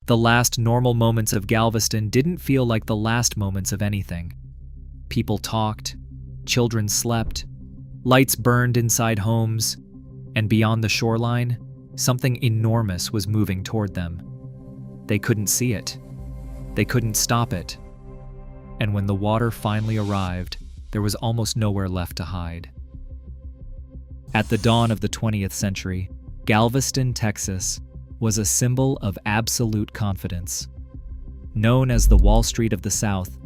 The last normal moments of Galveston didn't feel like the last moments of anything. People talked, children slept, lights burned inside homes, and beyond the shoreline, something enormous was moving toward them. They couldn't see it. They couldn't stop it. And when the water finally arrived, there was almost nowhere left to hide. At the dawn of the 20th century, Galveston, Texas, was a symbol of absolute confidence. Known as the Wall Street of the South,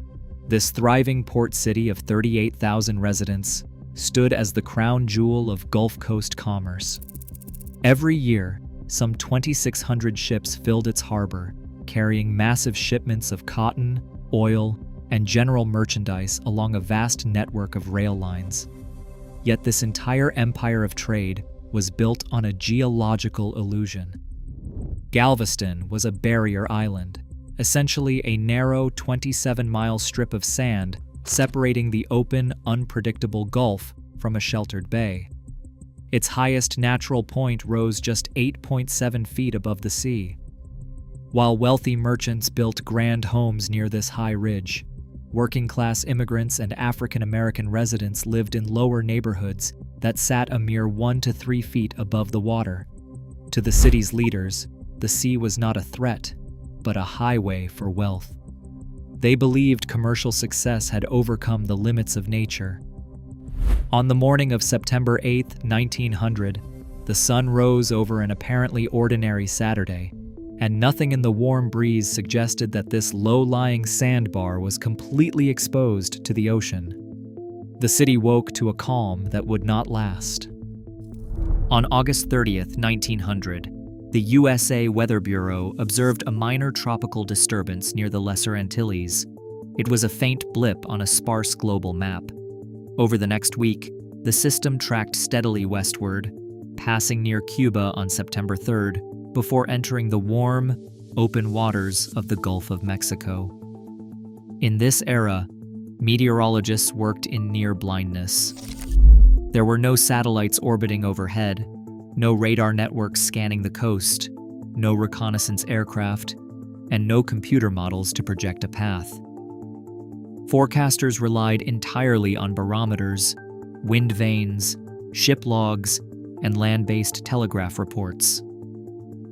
this thriving port city of 38,000 residents stood as the crown jewel of Gulf Coast commerce. Every year, some 2,600 ships filled its harbor, carrying massive shipments of cotton, oil, and general merchandise along a vast network of rail lines. Yet this entire empire of trade was built on a geological illusion. Galveston was a barrier island, essentially a narrow 27-mile strip of sand separating the open, unpredictable Gulf from a sheltered bay. Its highest natural point rose just 8.7 feet above the sea. While wealthy merchants built grand homes near this high ridge, working-class immigrants and African-American residents lived in lower neighborhoods that sat a mere 1 to 3 feet above the water. To the city's leaders, the sea was not a threat, but a highway for wealth. They believed commercial success had overcome the limits of nature. On the morning of September 8, 1900, the sun rose over an apparently ordinary Saturday, and nothing in the warm breeze suggested that this low-lying sandbar was completely exposed to the ocean. The city woke to a calm that would not last. On August 30th, 1900, the USA Weather Bureau observed a minor tropical disturbance near the Lesser Antilles. It was a faint blip on a sparse global map. Over the next week, the system tracked steadily westward, passing near Cuba on September 3rd, before entering the warm, open waters of the Gulf of Mexico. In this era, meteorologists worked in near blindness. There were no satellites orbiting overhead, no radar networks scanning the coast, no reconnaissance aircraft, and no computer models to project a path. Forecasters relied entirely on barometers, wind vanes, ship logs, and land-based telegraph reports.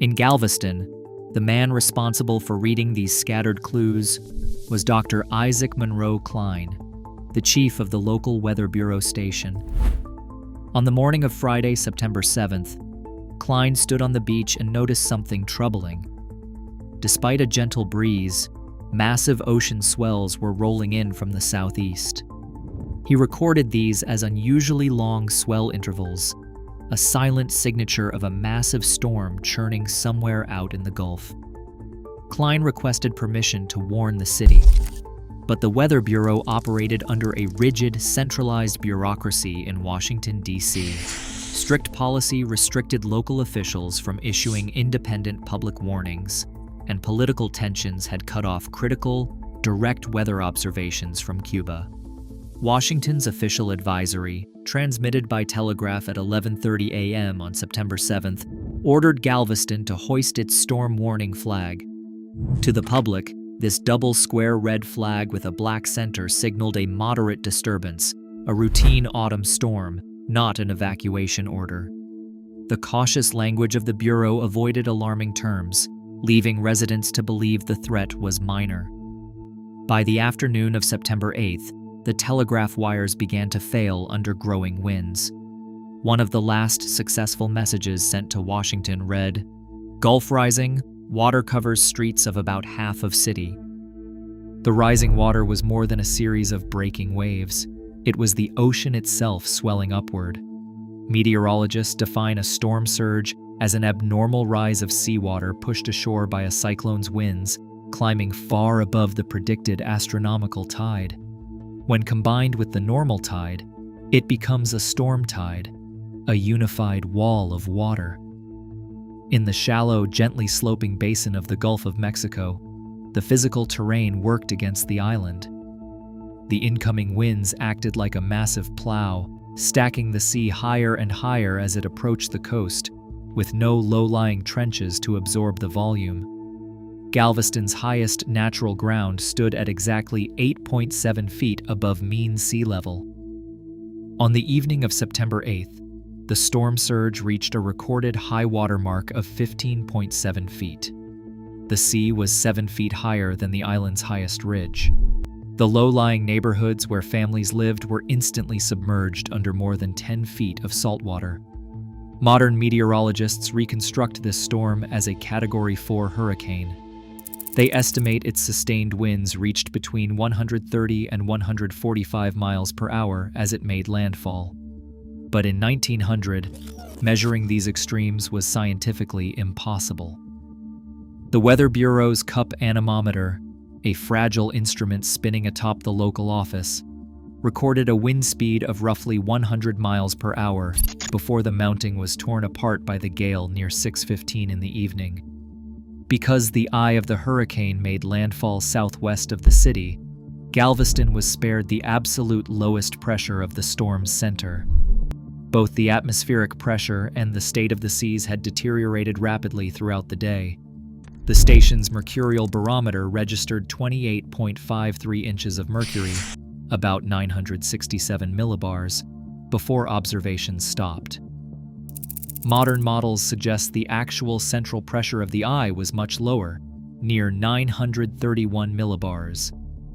In Galveston, the man responsible for reading these scattered clues was Dr. Isaac Monroe Klein, the chief of the local Weather Bureau station. On the morning of Friday, September 7th, Klein stood on the beach and noticed something troubling. Despite a gentle breeze, massive ocean swells were rolling in from the southeast. He recorded these as unusually long swell intervals, a silent signature of a massive storm churning somewhere out in the Gulf. Klein requested permission to warn the city, but the Weather Bureau operated under a rigid, centralized bureaucracy in Washington, D.C. Strict policy restricted local officials from issuing independent public warnings, and political tensions had cut off critical, direct weather observations from Cuba. Washington's official advisory, transmitted by telegraph at 11:30 a.m. on September 7th, ordered Galveston to hoist its storm warning flag. To the public, this double square red flag with a black center signaled a moderate disturbance, a routine autumn storm, not an evacuation order. The cautious language of the Bureau avoided alarming terms, leaving residents to believe the threat was minor. By the afternoon of September 8th, the telegraph wires began to fail under growing winds. One of the last successful messages sent to Washington read, "Gulf rising, water covers streets of about half of city." The rising water was more than a series of breaking waves. It was the ocean itself swelling upward. Meteorologists define a storm surge as an abnormal rise of seawater pushed ashore by a cyclone's winds, climbing far above the predicted astronomical tide. When combined with the normal tide, it becomes a storm tide, a unified wall of water. In the shallow, gently sloping basin of the Gulf of Mexico, the physical terrain worked against the island. The incoming winds acted like a massive plow, stacking the sea higher and higher as it approached the coast, with no low-lying trenches to absorb the volume. Galveston's highest natural ground stood at exactly 8.7 feet above mean sea level. On the evening of September 8th, the storm surge reached a recorded high water mark of 15.7 feet. The sea was 7 feet higher than the island's highest ridge. The low-lying neighborhoods where families lived were instantly submerged under more than 10 feet of salt water. Modern meteorologists reconstruct this storm as a Category 4 hurricane. They estimate its sustained winds reached between 130 and 145 miles per hour as it made landfall. But in 1900, measuring these extremes was scientifically impossible. The Weather Bureau's Cup anemometer, a fragile instrument spinning atop the local office, recorded a wind speed of roughly 100 miles per hour before the mounting was torn apart by the gale near 6:15 in the evening. Because the eye of the hurricane made landfall southwest of the city, Galveston was spared the absolute lowest pressure of the storm's center. Both the atmospheric pressure and the state of the seas had deteriorated rapidly throughout the day. The station's mercurial barometer registered 28.53 inches of mercury, about 967 millibars, before observations stopped. Modern models suggest the actual central pressure of the eye was much lower, near 931 millibars.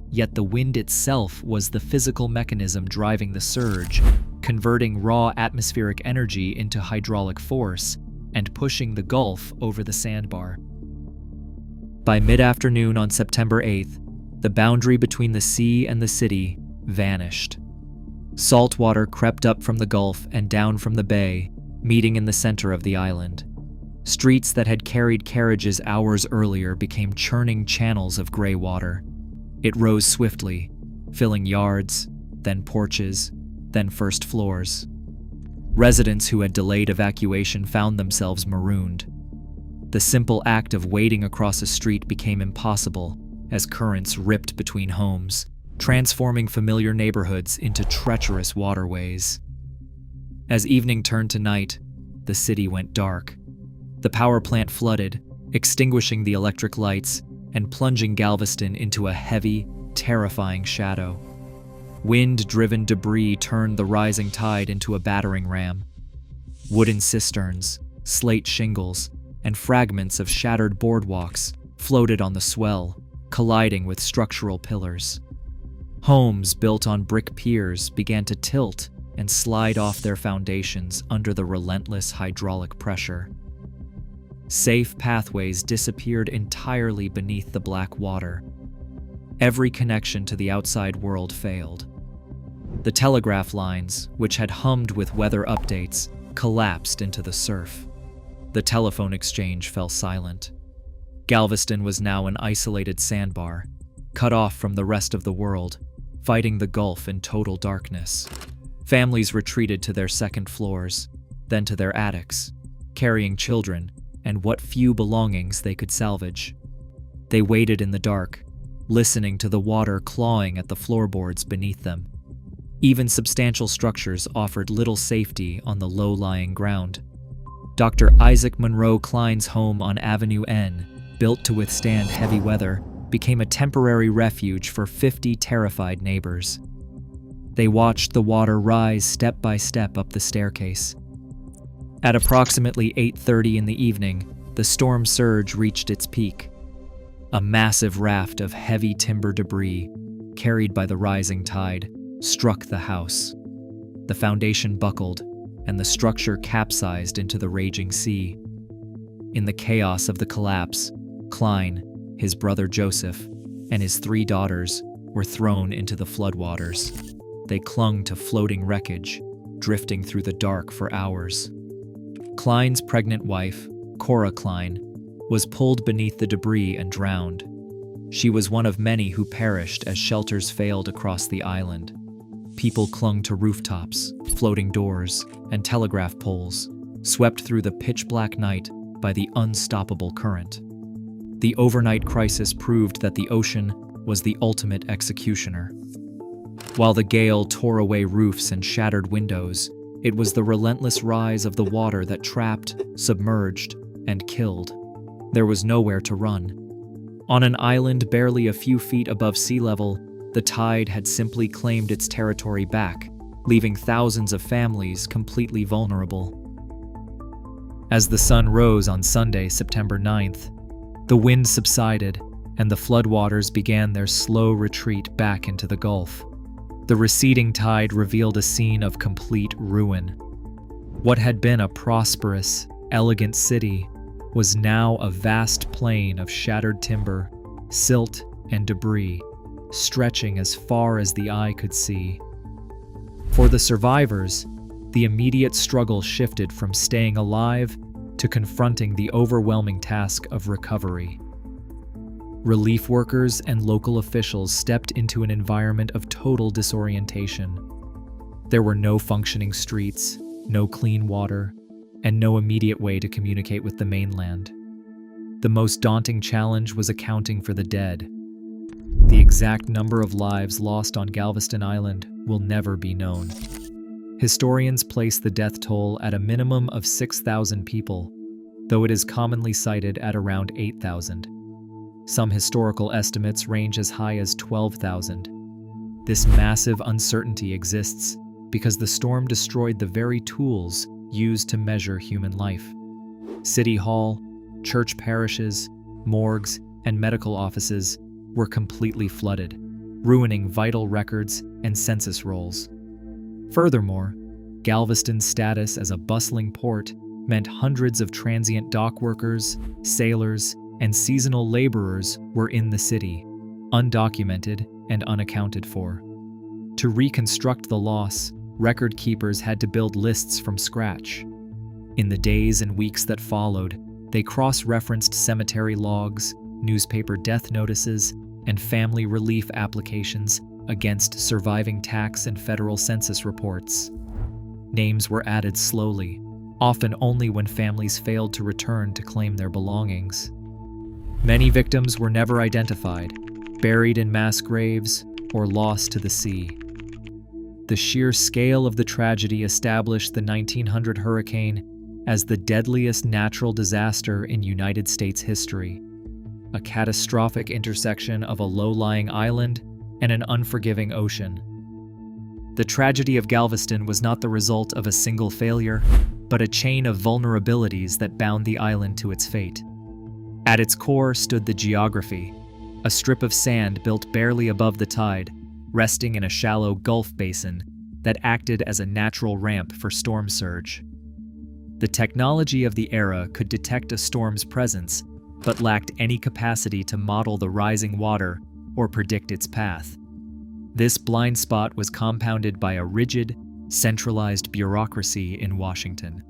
Yet the wind itself was the physical mechanism driving the surge, converting raw atmospheric energy into hydraulic force and pushing the Gulf over the sandbar. By mid-afternoon on September 8th, the boundary between the sea and the city vanished. Salt water crept up from the Gulf and down from the bay, meeting in the center of the island. Streets that had carried carriages hours earlier became churning channels of gray water. It rose swiftly, filling yards, then porches, then first floors. Residents who had delayed evacuation found themselves marooned. The simple act of wading across a street became impossible as currents ripped between homes, transforming familiar neighborhoods into treacherous waterways. As evening turned to night, the city went dark. The power plant flooded, extinguishing the electric lights and plunging Galveston into a heavy, terrifying shadow. Wind-driven debris turned the rising tide into a battering ram. Wooden cisterns, slate shingles, and fragments of shattered boardwalks floated on the swell, colliding with structural pillars. Homes built on brick piers began to tilt and slide off their foundations under the relentless hydraulic pressure. Safe pathways disappeared entirely beneath the black water. Every connection to the outside world failed. The telegraph lines, which had hummed with weather updates, collapsed into the surf. The telephone exchange fell silent. Galveston was now an isolated sandbar, cut off from the rest of the world, fighting the Gulf in total darkness. Families retreated to their second floors, then to their attics, carrying children and what few belongings they could salvage. They waited in the dark, listening to the water clawing at the floorboards beneath them. Even substantial structures offered little safety on the low-lying ground. Dr. Isaac Monroe Klein's home on Avenue N, built to withstand heavy weather, became a temporary refuge for 50 terrified neighbors. They watched the water rise step by step up the staircase. At approximately 8:30 in the evening, the storm surge reached its peak. A massive raft of heavy timber debris, carried by the rising tide, struck the house. The foundation buckled, and the structure capsized into the raging sea. In the chaos of the collapse, Klein, his brother Joseph, and his 3 daughters were thrown into the floodwaters. They clung to floating wreckage, drifting through the dark for hours. Klein's pregnant wife, Cora Klein, was pulled beneath the debris and drowned. She was one of many who perished as shelters failed across the island. People clung to rooftops, floating doors, and telegraph poles, swept through the pitch-black night by the unstoppable current. The overnight crisis proved that the ocean was the ultimate executioner. While the gale tore away roofs and shattered windows, it was the relentless rise of the water that trapped, submerged, and killed. There was nowhere to run. On an island barely a few feet above sea level, the tide had simply claimed its territory back, leaving thousands of families completely vulnerable. As the sun rose on Sunday, September 9th, the wind subsided and the floodwaters began their slow retreat back into the Gulf. The receding tide revealed a scene of complete ruin. What had been a prosperous, elegant city was now a vast plain of shattered timber, silt, and debris, stretching as far as the eye could see. For the survivors, the immediate struggle shifted from staying alive to confronting the overwhelming task of recovery. Relief workers and local officials stepped into an environment of total disorientation. There were no functioning streets, no clean water, and no immediate way to communicate with the mainland. The most daunting challenge was accounting for the dead. The exact number of lives lost on Galveston Island will never be known. Historians place the death toll at a minimum of 6,000 people, though it is commonly cited at around 8,000. Some historical estimates range as high as 12,000. This massive uncertainty exists because the storm destroyed the very tools used to measure human life. City Hall, church parishes, morgues, and medical offices were completely flooded, ruining vital records and census rolls. Furthermore, Galveston's status as a bustling port meant hundreds of transient dock workers, sailors, and seasonal laborers were in the city, undocumented and unaccounted for. To reconstruct the loss, record keepers had to build lists from scratch. In the days and weeks that followed, they cross-referenced cemetery logs, newspaper death notices, and family relief applications against surviving tax and federal census reports. Names were added slowly, often only when families failed to return to claim their belongings. Many victims were never identified, buried in mass graves, or lost to the sea. The sheer scale of the tragedy established the 1900 hurricane as the deadliest natural disaster in United States history, a catastrophic intersection of a low-lying island and an unforgiving ocean. The tragedy of Galveston was not the result of a single failure, but a chain of vulnerabilities that bound the island to its fate. At its core stood the geography, a strip of sand built barely above the tide, resting in a shallow Gulf basin that acted as a natural ramp for storm surge. The technology of the era could detect a storm's presence, but lacked any capacity to model the rising water or predict its path. This blind spot was compounded by a rigid, centralized bureaucracy in Washington.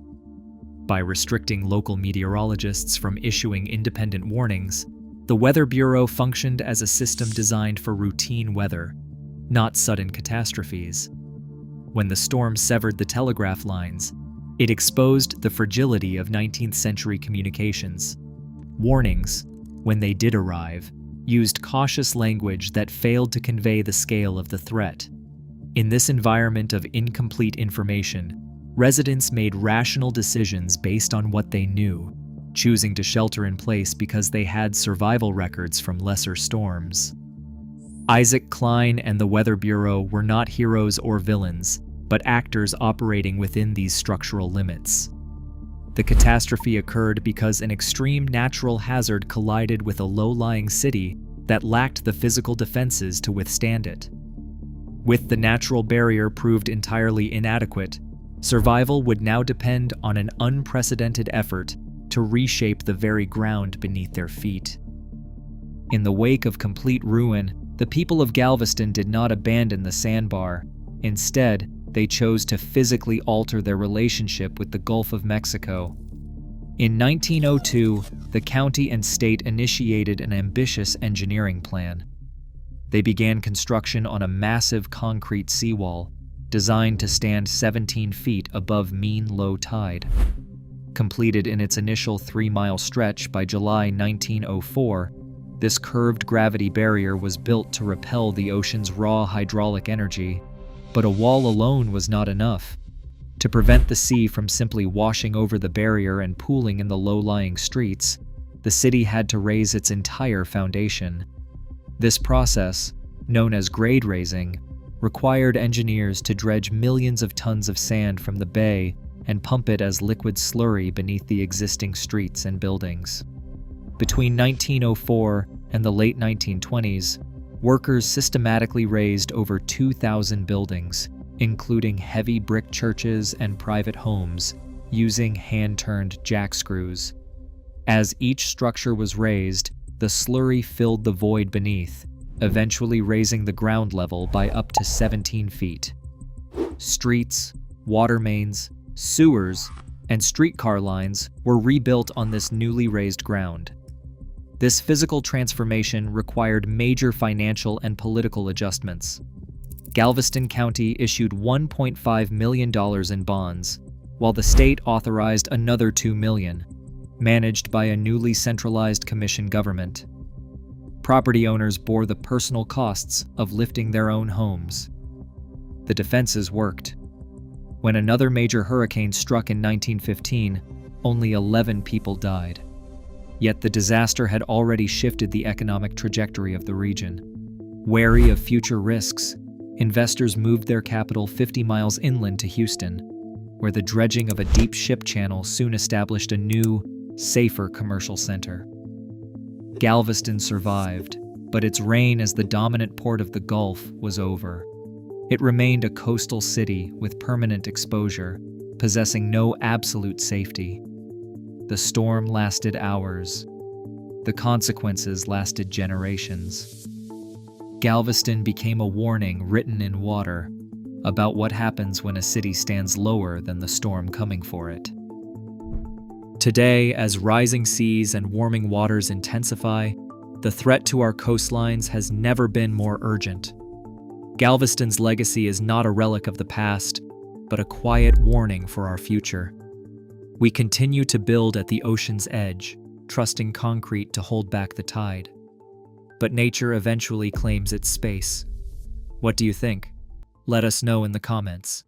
By restricting local meteorologists from issuing independent warnings, the Weather Bureau functioned as a system designed for routine weather, not sudden catastrophes. When the storm severed the telegraph lines, it exposed the fragility of 19th century communications. Warnings, when they did arrive, used cautious language that failed to convey the scale of the threat. In this environment of incomplete information, residents made rational decisions based on what they knew, choosing to shelter in place because they had survival records from lesser storms. Isaac Klein and the Weather Bureau were not heroes or villains, but actors operating within these structural limits. The catastrophe occurred because an extreme natural hazard collided with a low-lying city that lacked the physical defenses to withstand it. With the natural barrier proved entirely inadequate, survival would now depend on an unprecedented effort to reshape the very ground beneath their feet. In the wake of complete ruin, the people of Galveston did not abandon the sandbar. Instead, they chose to physically alter their relationship with the Gulf of Mexico. In 1902, the county and state initiated an ambitious engineering plan. They began construction on a massive concrete seawall, designed to stand 17 feet above mean low tide. Completed in its initial 3-mile stretch by July 1904, this curved gravity barrier was built to repel the ocean's raw hydraulic energy. But a wall alone was not enough. To prevent the sea from simply washing over the barrier and pooling in the low-lying streets, the city had to raise its entire foundation. This process, known as grade raising, required engineers to dredge millions of tons of sand from the bay and pump it as liquid slurry beneath the existing streets and buildings. Between 1904 and the late 1920s, workers systematically raised over 2,000 buildings, including heavy brick churches and private homes, using hand-turned jack screws. As each structure was raised, the slurry filled the void beneath, eventually raising the ground level by up to 17 feet. Streets, water mains, sewers, and streetcar lines were rebuilt on this newly raised ground. This physical transformation required major financial and political adjustments. Galveston County issued $1.5 million in bonds, while the state authorized another $2 million, managed by a newly centralized commission government. Property owners bore the personal costs of lifting their own homes. The defenses worked. When another major hurricane struck in 1915, only 11 people died. Yet the disaster had already shifted the economic trajectory of the region. Wary of future risks, investors moved their capital 50 miles inland to Houston, where the dredging of a deep ship channel soon established a new, safer commercial center. Galveston survived, but its reign as the dominant port of the Gulf was over. It remained a coastal city with permanent exposure, possessing no absolute safety. The storm lasted hours. The consequences lasted generations. Galveston became a warning written in water about what happens when a city stands lower than the storm coming for it. Today, as rising seas and warming waters intensify, the threat to our coastlines has never been more urgent. Galveston's legacy is not a relic of the past, but a quiet warning for our future. We continue to build at the ocean's edge, trusting concrete to hold back the tide. But nature eventually claims its space. What do you think? Let us know in the comments.